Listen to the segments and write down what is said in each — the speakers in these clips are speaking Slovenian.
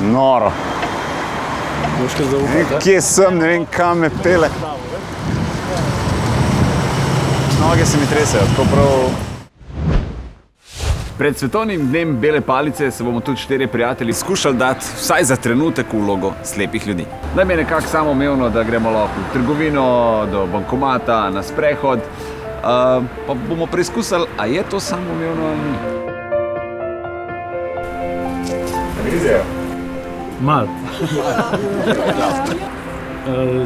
Noro. Boš kaj zaupati? Kje sem, ne vem, kam me pele. Noge se mi tresejo, tako prav. Pred svetovnim dnem bele palice se bomo tudi 4 prijatelji skušali dati vsaj za trenutek v vlogo slepih ljudi. Da mi je nekako samoumevno, da gremo lahko v trgovino, do bankomata, na sprehod, pa bomo preizkusili, a je to samoumevno ali ni. Grizejo? Mal.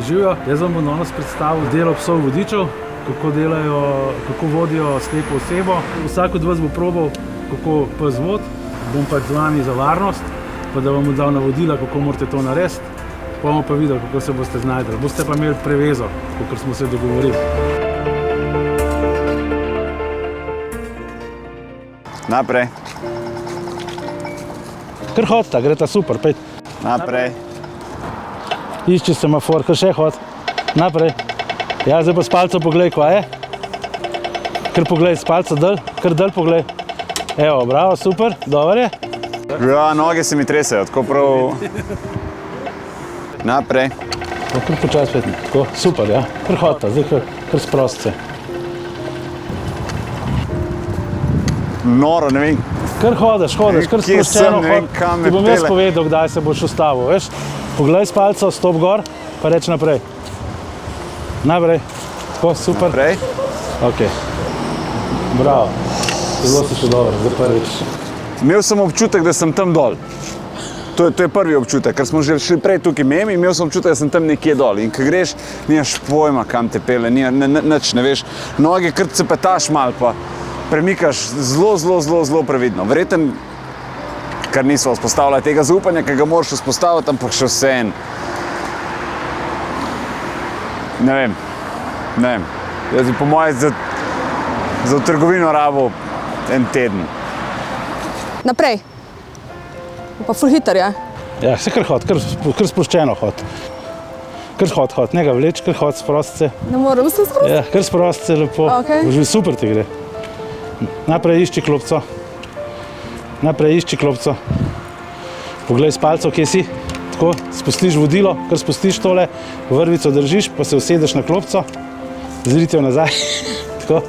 Živijo, jaz vam bom danes predstavil delo psov vodičev, kako vodijo slepo osebo. Vsak od vas bo probal, kako pes vodi, bom pač z vami za varnost, pa da vam bom dal navodila, kako morate to narediti, pa bomo pa videli, kako se boste znajdeli. Boste pa imeli prevezo, kakor smo se dogovorili. Naprej. Kar hodita, greta super, pejte. Naprej. Išči semafor, kar še hod. Naprej. Ja, zdaj pa s palco poglej, kva je. Kar poglej, s palco dol, kar dol poglej. Evo, bravo, super, dober je. Ja, noge se mi tresejo, tako prav. Naprej. Kar počas petni, tako, super, ja. Kar hodita, zdaj kar sprost se. Noro, ne vem. Kar hodiš, kar sproščeno hod. Ti bom jaz povedal, kdaj se boš ustavil, veš. Poglej s palco, stop gor, pa reč naprej. Naprej. Tako, super. Naprej. Ok. Bravo. Zelo si še dobro, za prvič. Imel sem občutek, da sem tam dol. To je prvi občutek, ker smo že šli prej tukaj memi, imel sem občutek, da sem tam nekje dol. In ko greš, nimaš pojma, kam te pele, nič ne veš. Noge kar cepetaš malo, pa premikaš zelo previdno. Verjetno, ker nismo vzpostavljali tega zaupanja, ki ga moraš vzpostaviti, ampak še vseeno. Ne vem. Jaz bi po moje za v trgovino rabo en teden. Naprej. Pa ful hiter, ja? Ja, se kar hod, kar sproščeno hod. Kar hod, ne ga vleč, kar hod, sprost se. Ne moram se sprosti? Ja, kar sprost se, lepo. Že super ti gre. Naprej išči klopco. Poglej s palco, kje si. Tako, spustiš vodilo, kar spustiš tole, vrvico držiš, pa se usedeš na klopco, zritev nazaj. Tako.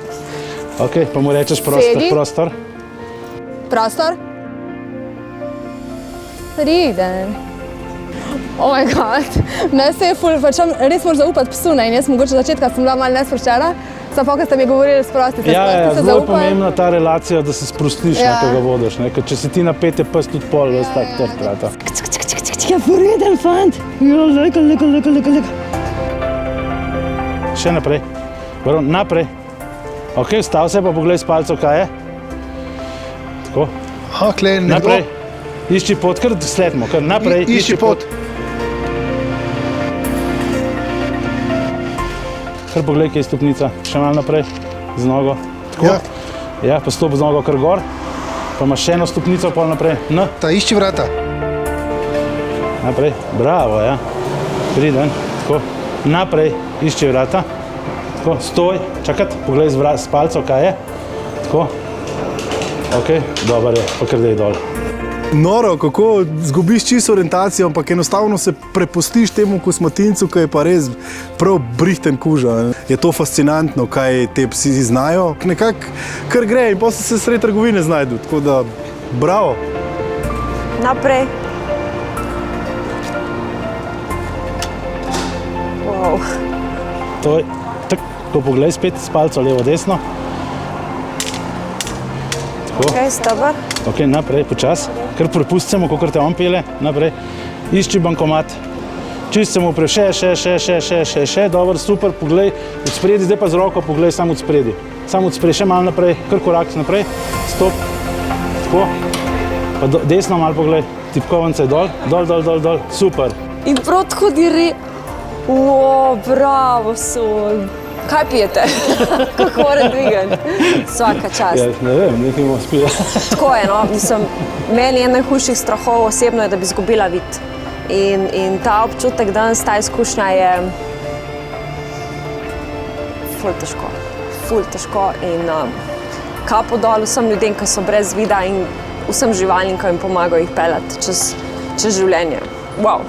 Ok, pa mu rečeš prostor. Prostor? Priden. Oh my god. Ne, se je ful, pač res moraš zaupati psu, ne, in jaz mogoče začetka sem bila malo nesproščena, samo pa, ko ste mi govorili sprosti, se zaupaj. Ja, zelo je pomembna ta relacija, da se sprostiš, ko ga vodiš, ne, ker če si ti napet, je pes tudi pol, veš, tak trd trata. Ja, poreden fant. Jo, leka. Še naprej. Naprej. Ok, vstav se, pa poglej s palco, kaj je. Tako. Naprej. Išči pot, kar sledimo, kar naprej. Išči pot. Kar poglej, kje je stopnica. Še malo naprej, z nogo. Tako. Ja, pa stop z nogo kar gor. Pa imaš še eno stopnico, pol naprej. Ta išči vrata. Naprej, bravo, ja. Priden, tako. Naprej, išči vrata. Tako, stoj, čakat, poglej s palco, kaj je. Tako. Ok, dober je, pa kar dej dol. Noro, kako zgubiš čisto orientacijo, ampak enostavno se prepustiš temu kosmatincu, ki je pa res prav brihten kuža. Je to fascinantno, kaj te psi znajo. Nekako kar gre in potem se sredi trgovine znajdu, tako da bravo. Naprej. Wow. To je, tako poglej spet s palco levo, desno. Tako. Ok, stoper. Ok, naprej, počas. Kar prepustimo, kakor te on pele, naprej. Išči bankomat. Čist se mu pre, še, dobro, super, poglej od spredi, zdaj pa z roko poglej samo od spredi. Samo od spredi, še malo naprej, kar korak naprej, stop, tako. Pa desno malo poglej, tipkovance dol, dol, super. In prav tako diri, bravo, sol. Kaj pijete? Kako moram dvigati? Vsaka čast. Ja, ne vem, nekaj bomo spili. Tako je, no, mislim, meni je najhujših strahov osebno je, da bi izgubila vid. In ta občutek danes, ta izkušnja je ful težko. In kapo dol vsem ljudem, ki so brez vida in vsem živalim, ki jim pomagajo jih peljati čez čez življenje. Wow.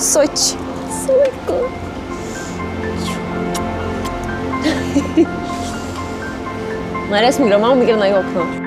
Soč. Sojko. Res mi gre, malo mi gre na jok, no.